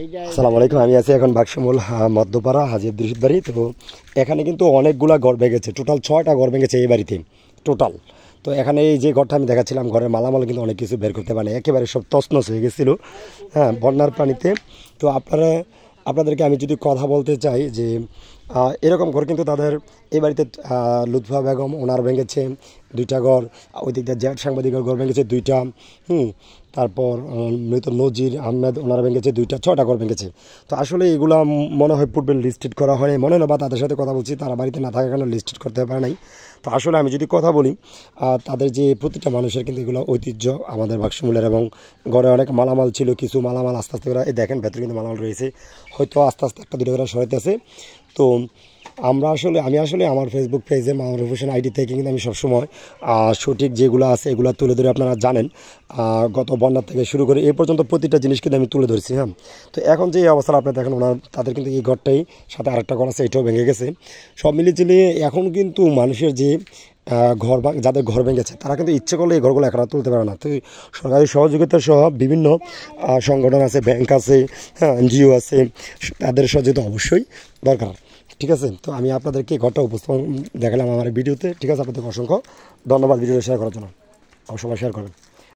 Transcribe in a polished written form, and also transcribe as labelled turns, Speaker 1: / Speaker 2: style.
Speaker 1: আসসালামু আলাইকুম। আমি আছি এখন বাক্সমুল মধ্যপাড়া হাজি আব্দুর রশিদ বাড়ি। তো এখানে কিন্তু অনেকগুলা ঘর ভেঙেছে, টোটাল 6টা ঘর ভেঙেছে এই বাড়িতে টোটাল। তো এখানে এই যে ঘরটা আমি দেখাচ্ছিলাম, ঘরের মালামাল কিন্তু অনেক কিছু বের করতে পারে, একেবারে সব তছনছ হয়ে গেছিলো বন্যার পানিতে। তো আপনাদেরকে আমি যদি কথা বলতে চাই যে এরকম ঘর কিন্তু তাদের এই বাড়িতে লুৎফা বেগম ওনার ভেঙেছে 2টা ঘর, ওই দিক দিয়ে জ্যাট সাংবাদিকের ঘর ভেঙেছে 2টা, তারপর মৃত নজির আহমেদ ওনারা ভেঙেছে 2টা, 6টা ঘর ভেঙেছে। তো আসলে এগুলো মনে হয় পূর্বে লিস্টেড করা হয়নি, মনে হয় বা তাদের সাথে কথা বলছি তারা বাড়িতে না থাকার কারণে লিস্টেড করতে পারে নাই। তো আসলে আমি যদি কথা বলি তাদের যে প্রতিটা মানুষের কিন্তু এগুলো ঐতিহ্য আমাদের বাক্সমুলের, এবং ঘরে অনেক মালামাল ছিল, কিছু মালামাল আস্তে আস্তে করে দেখেন ভেতরে কিন্তু মালামাল রয়েছে, হয়তো আস্তে আস্তে 1-2 করে সরাইতেছে। তো আমি আসলে আমার ফেসবুক পেজে মামরুফ হোসেন আইডি থেকে কিন্তু আমি সবসময় সঠিক যেগুলো আছে এগুলো তুলে ধরে, আপনারা জানেন গত বন্যার থেকে শুরু করে এই পর্যন্ত প্রতিটা জিনিস কিন্তু আমি তুলে ধরছি। তো এখন যে অবস্থা আপনারা দেখেন, তাদের কিন্তু এই ঘরটাই সাথে আরেকটা ঘর আছে, এটাও ভেঙে গেছে। সব মিলিয়ে এখন কিন্তু মানুষের যে যাদের ঘর ভেঙেছে তারা কিন্তু ইচ্ছে করলে এই ঘরগুলো একা তুলতে পারে না। তো সরকারি সহযোগিতা সহ বিভিন্ন সংগঠন আছে, ব্যাংক আছে, এনজিও আছে, তাদের সহযোগিতা অবশ্যই দরকার। ঠিক আছে, তো আমি আপনাদেরকে ঘরটা উপস্থাপন দেখালাম আমার ভিডিওতে। ঠিক আছে, আপনাদেরকে অসংখ্য ধন্যবাদ ভিডিওটা শেয়ার করার জন্য। সবাই শেয়ার করেন।